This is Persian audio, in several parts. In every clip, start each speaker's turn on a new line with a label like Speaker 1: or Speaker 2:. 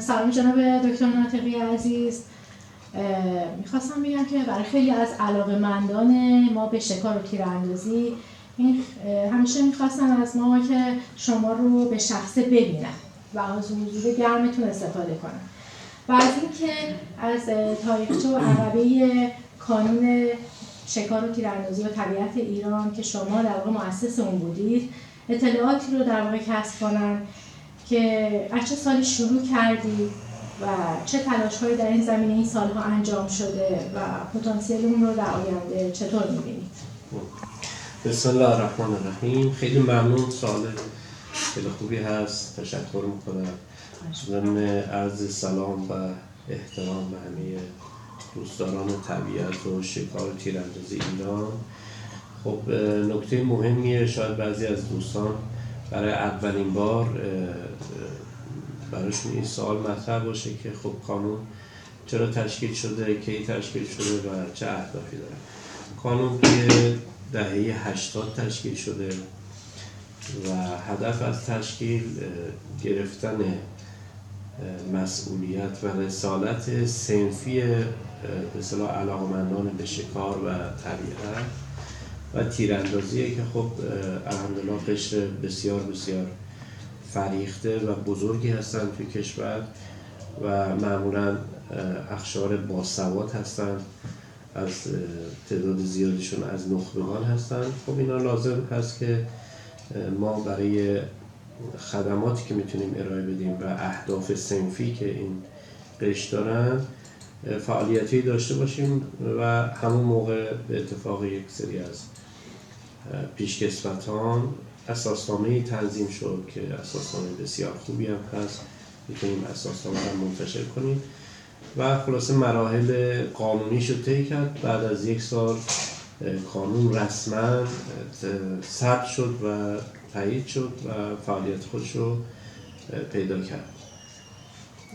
Speaker 1: سلام جناب دکتر ناطقی عزیز. میخواستم بگم که برای خیلی از علاقه‌مندان ما به شکار و تیراندازی همیشه میخواستن از ما که شما رو به شخصه ببینن و از حضور گرمتون استفاده کنن و از اینکه از تاریخچه و عقبه کانون شکار و تیراندازی و طبیعت ایران که شما در واقع مؤسس اون بودید اطلاعاتی رو در واقع کسب کنن که از چه سالی شروع کردید و چه تلاش‌هایی در این زمینه این سالها انجام شده و پتانسیل اون رو در آینده چطور می‌بینید؟
Speaker 2: بسم الله الرحمن الرحیم. خیلی ممنون، سوال خیلی خوبی هست. تشکر میکنم. ضمن عرض سلام و احترام به همه دوستداران طبیعت و شکار و تیراندازی ایران. خب نکته مهمیه، شاید بعضی از دوستان برای اولین بار براشون این سوال مطرح باشه که خب قانون چرا تشکیل شده، کی تشکیل شده و چه اهدافی داره. قانون توی دهه 80 تشکیل شده و هدف از تشکیل گرفتن مسئولیت و رسالت صنفی به اصطلاح علاقه‌مندان به شکار و طبیعت و تیراندازیه که خب الحمدلله قشر بسیار بسیار فریخته و بزرگی هستن توی کشور و معمولا اقشار باسواد هستن، از تعداد زیادشون از نخبگان هستن. خب اینا لازم هست که ما برای خدماتی که میتونیم ارائه بدیم و اهداف صنفی که این قشر دارن فعالیتی داشته باشیم و همون موقع به اتفاق یک سری از پیشکسوتان اساسنامه‌ای تنظیم شد که اساسنامه بسیار خوبی هم هست، میتونیم اساسنامه رو منتشر کنیم و خلاصه مراحل قانونیش رو طی کرد. بعد از یک سال قانون رسما ثبت شد و تایید شد و فعالیت خودش رو پیدا کرد.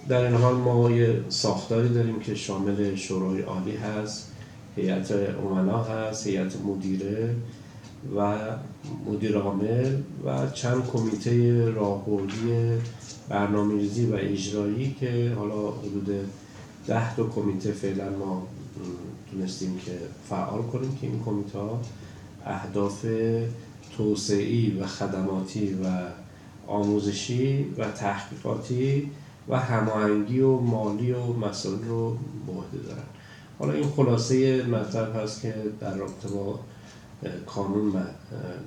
Speaker 2: در این حال ما یه ساختاری داریم که شامل شورای عالی هست، هیئت امنا هست، هیئت مدیره و مدیر عامل و چند کمیته راهبردی برنامه‌ریزی و اجرایی که حالا حدود 10 تا کمیته فعلا ما تونستیم که فعال کنیم که این کمیته ها اهداف توسعه‌ای و خدماتی و آموزشی و تحقیقاتی و هماهنگی و مالی و مسائل رو به عهده دارن. حالا این خلاصه مطلب هست که در رابطه با قانون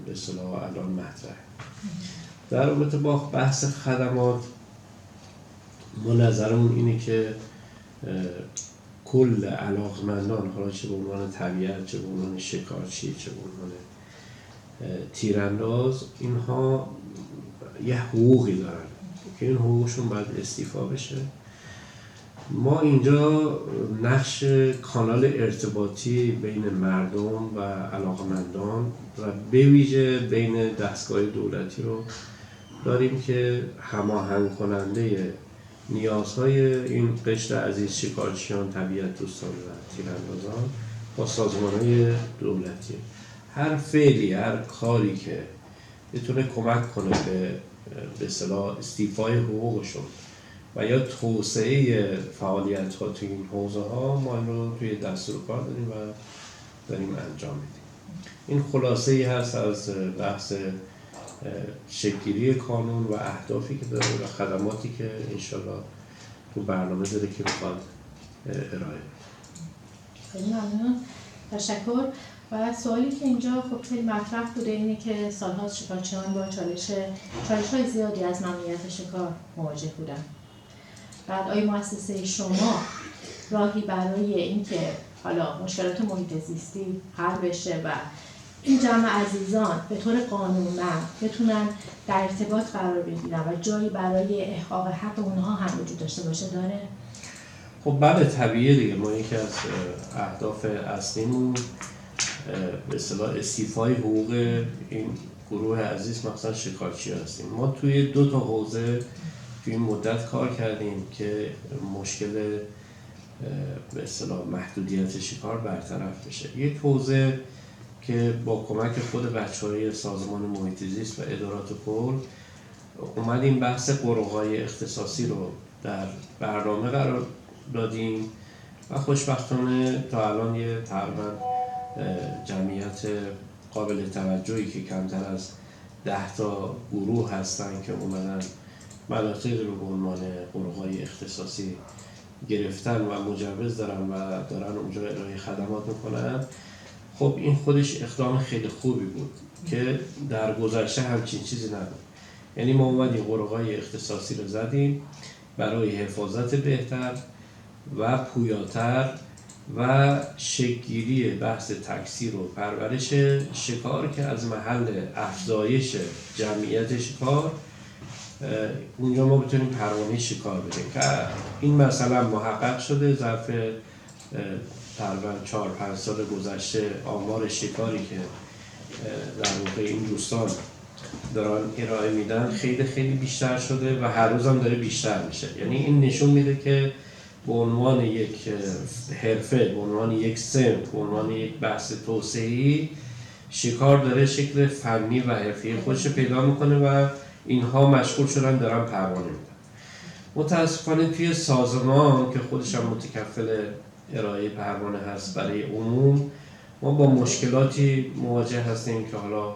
Speaker 2: به اصطلاح الان مطرحه. در رابطه با بحث خدمات ما نظرمون اینه که کل علاقمندان، حالا چه به عنوان طبیعت، چه به عنوان شکارچی، چه به عنوان تیرانداز، اینها یه حقوقی دارن که این حقوقشون باید استیفا بشه. ما اینجا نقش کانال ارتباطی بین مردم و علاقمندان و به ویژه بین دستگاه دولتی رو داریم که هماهنگ کننده نیازهای این قشر عزیز شکارچیان، طبیعت دوستان و تیراندازان با سازمان‌های دولتی. هر فعلی، هر کاری که بتونه کمک کنه به اصطلاح استیفای حقوقشون و یا توسعه فعالیت‌ها توی این حوزه‌ها ما این رو توی دستور کار داریم و داریم انجام میدیم. این خلاصه‌ای هست از بحث شکل‌گیری قانون و اهدافی که داره و خدماتی که انشالله تو برنامه داره که میخواد ارائه.
Speaker 1: خیلی ممنون، تشکر. و سوالی که اینجا خب خیلی مطرح بوده اینه که سال‌ها شکارچیان با چالش‌های زیادی از ممنوعیت شکار مواجه بودن. بعد آیا مؤسسه شما راهی برای اینکه حالا مشکلات محیط زیستی حل بشه و این جمع عزیزان به طور قانونمند بتونن در ارتباط قرار بگیرن و جایی برای احقاق حق اونها هم وجود داشته باشه داره؟
Speaker 2: خب بله، طبیعیه دیگه. ما یکی از اهداف اصلیمون به اصطلاح استیفای حقوق این گروه عزیز مثلا شکارچی هستیم. ما توی 2 تا حوزه توی این مدت کار کردیم که مشکل به اصطلاح محدودیت شکار برطرف بشه. یک حوزه که با کمک خود بچه‌های سازمان محیط زیست و ادارات کل اومدیم بحث قرق‌های اختصاصی رو در برنامه قرار دادیم و خوشبختانه تا الان یه تقریبا جمعیت قابل توجهی که کمتر از 10 تا گروه هستن که اومدن مناطق رو به عنوان قرقای اختصاصی گرفتن و مجوز دارن و دارن اونجا ارائه خدمات میکنن. خب این خودش اقدام خیلی خوبی بود که در گذشته همچین چیزی نبود. یعنی ما اومدیم قرقای اختصاصی رو زدیم برای حفاظت بهتر و پویاتر و شکل‌گیری بحث تکثیر و پرورش شکار که از محل افزایش جمعیت شکار اونجا ما بتونیم پروانه شکار بدیم که این مثلا محقق شده. ظرف تقریبا 4-5 سال گذشته آمار شکاری که در واقع این دوستان دارن ارائه میدن خیلی خیلی بیشتر شده و هر روز هم داره بیشتر میشه. یعنی این نشون میده که به عنوان یک حرفه، به عنوان یک صنف، به عنوان یک بحث توسعه‌ای شکار داره شکل فنی و حرفه‌ای خودش پیدا میکنه و اینها مشغول شدن دارن پروانه میدن. متاسفانه توی سازمان که خودش هم متکفل ارائه پروانه هست برای عموم، ما با مشکلاتی مواجه هستیم که حالا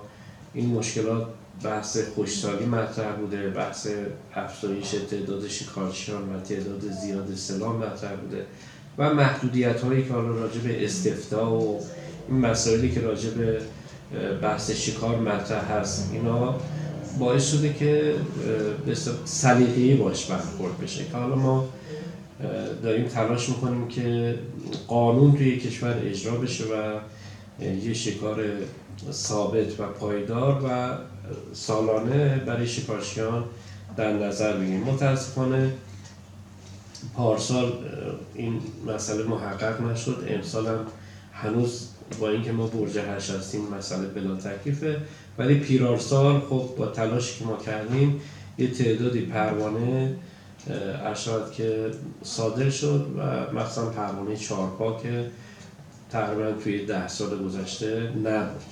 Speaker 2: این مشکلات بحث خوشسالی مطرح بوده، بحث افزایش تعداد شکارچیان و تعداد زیاد سلاح مطرح بوده و محدودیت هایی که حالا راجع به استفتاء و این مسائلی که راجع به بحث شکار مطرح هست اینا باعث شده که سلیقه‌ای باش برخورد بشه که حالا ما داریم تلاش میکنیم که قانون توی کشور اجرا بشه و یه شکار ثابت و پایدار و سالانه برای شکارچیان در نظر بگیریم. متاسفانه پارسال این مسئله محقق نشد، امسال هم هنوز با اینکه ما برج 8 هستیم مسئله بلا تکلیفه، ولی پیرارسال خب با تلاشی که ما کردیم یه تعدادی پروانه ارشاد که صادر شد و مثلا پروانه 4 پا که تقریبا توی 10 سال گذشته نبود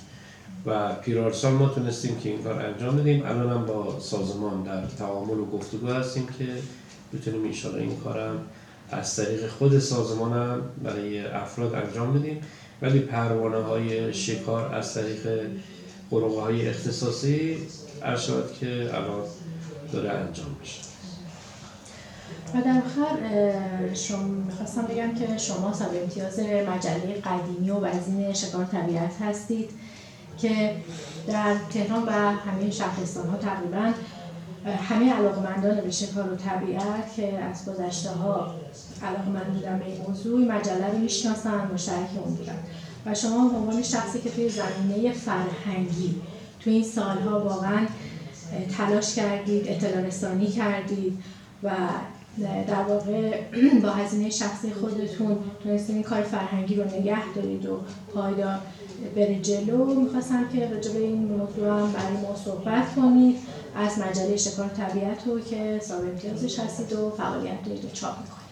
Speaker 2: و پیرارسال ما تونستیم که این کار انجام بدیم. الان هم با سازمان در تعامل و گفتگو هستیم که بتونیم انشاءالله این کارم از طریق خود سازمان هم برای افراد انجام بدیم، ولی پروانه های شکار از طریق قرقه های اختصاصی ارشاد که الان داره انجام میشه.
Speaker 1: و در آخر میخواستم بگم که شما صاحب امتیاز مجله قدیمی و وزین شکار طبیعت هستید که در تهران و همه شهرستان ها تقریبا همه علاقمندان به شکار و طبیعت که از گذشته ها علاقمند بودن به این موضوع مجله رو میشناسن، مشترک اون بودن و شما به عنوان شخصی که توی زمینه فرهنگی توی این سالها واقعا تلاش کردید، اطلاع رسانی کردید و در واقع با هزینه شخصی خودتون تونستید این کار فرهنگی رو نگه دارید و پایدار بره جلو. میخواستم که راجع به این موضوع هم برای ما صحبت کنید از مجله شکار طبیعت رو که صاحب امتیازش هستید و فعالیت دارید و چاپ میکنید.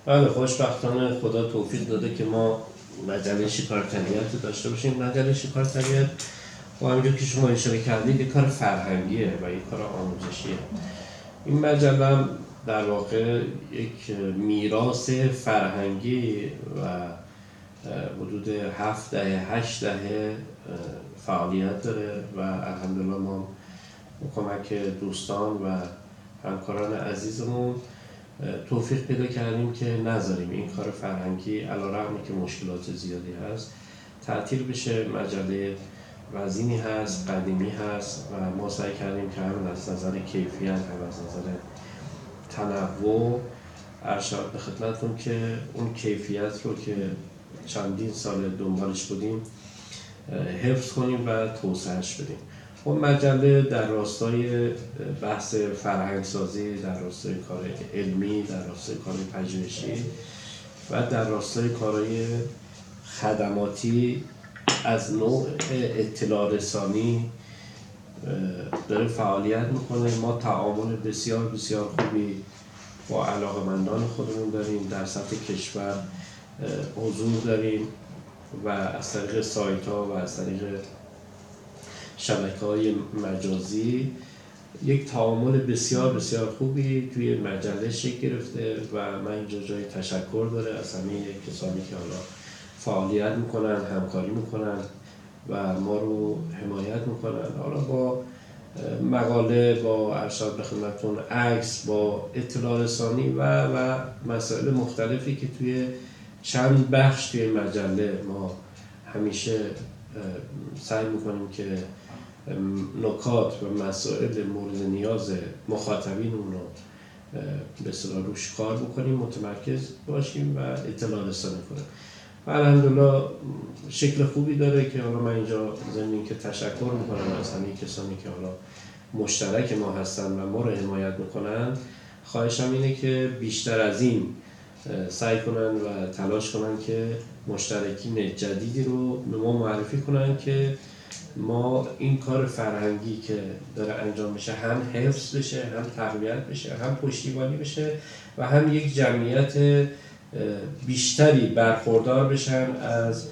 Speaker 2: بله، خوشبختانه خدا توفیق داده که ما مجله شکار طبیعت رو داشته باشیم. مجله شکار طبیعت و همونجور که شما اشاره کردید یک کار فرهنگیه و یک کار آموزشیه. این مجله در واقع یک میراث فرهنگی و حدود 7 دهه 8 دهه فعالیت داره و الحمدلله ما با کمک دوستان و همکاران عزیزمون توفیق پیدا کردیم که نذاریم این کار فرهنگی علیرغم که مشکلات زیادی هست تعطیل بشه. مجله وزینی هست، قدیمی هست و ما سعی کردیم که هم از نظر کیفیت هم از نظر تنوع ارشاد به خدمتتون که اون کیفیت رو که چندین سال دنبالش بودیم حفظ کنیم و توسعهش بدیم. اون مجله در راستای بحث فرهنگسازی، در راستای کار علمی، در راستای کار پژوهشی و در راستای کارهای خدماتی از نوع اطلاع رسانی داره فعالیت میکنه. ما تعامل بسیار بسیار خوبی با علاقمندان خودمون داریم، در سطح کشور حضور داریم و از طریق سایت ها و از طریق شبکه‌های مجازی یک تعامل بسیار بسیار خوبی توی مجله شکل گرفته و من اینجا جای تشکر داره از همه کسانی که حالا فعالیت میکنن، همکاری میکنن و ما رو حمایت میکنن، حالا با مقاله، با ارشاد به خدمتتون، عکس، با اطلاع رسانی و مسائل مختلفی که توی چند بخش توی مجله ما همیشه سعی میکنیم که نکات و مسائل مورد نیاز مخاطبینمون رو به اصطلاح روش کار بکنیم، متمرکز باشیم و اطلاع رسانی کنیم. و الحمدلله شکل خوبی داره که حالا من اینجا ضمن اینکه تشکر میکنم از همه کسانی که حالا مشترک ما هستن و ما رو حمایت میکنن. خواهشم اینه که بیشتر از این سعی کنن و تلاش کنن که مشترکین جدیدی رو به ما معرفی کنن که ما این کار فرهنگی که داره انجام میشه هم حفظ بشه، هم تقویت بشه، هم پشتیبانی بشه و هم یک جمعیت بیشتری برخوردار بشن از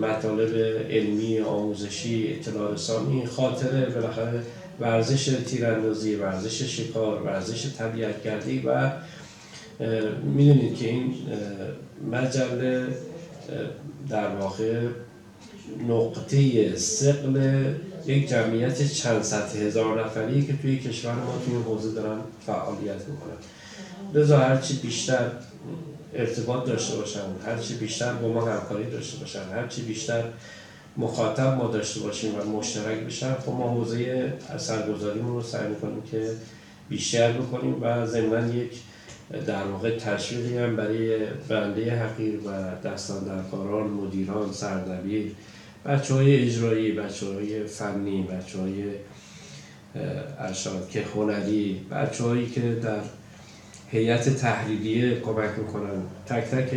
Speaker 2: مطالب علمی، آموزشی، اطلاع رسانی، خاطره بالاخره ورزش تیراندازی، ورزش شکار، ورزش طبیعت‌گردی و میدونید که این مجله در واقع نقطه ثقل یک جمعیت چند صد هزار نفری که توی کشور ما توی این حوزه دارن فعالیت میکنن. لذا هرچی بیشتر ارتباط داشته باشن، هرچی بیشتر با ما همکاری داشته باشن، هرچی بیشتر مخاطب ما داشته باشیم و مشترک بشن، خب ما حوزه اثرگذاریمون رو سعی میکنیم که بیشتر بکنیم و ضمناً یک در واقع تشویقی هم برای بنده حقیر و دستاندرکاران، مدیران، سردبیر، بچه‌های اجرایی، بچه‌های فنی، بچه‌های ارشاد که هنری، بچه‌هایی که در هیئت تحریریه کمک میکنن، تک تک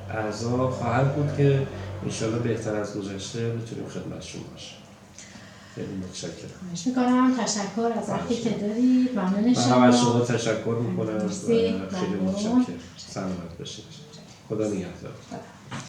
Speaker 2: اعضا خواهد بود که انشالله بهتر از گذشته بتونیم خدمتشون باشیم. خیلی متشکرم.
Speaker 1: خواهش میکنم. تشکر از وقتی که دارید. ممنون شما.
Speaker 2: من از شما تشکر میکنم. خیلی متشکرم. سلامت باشید. خدا نگهدار.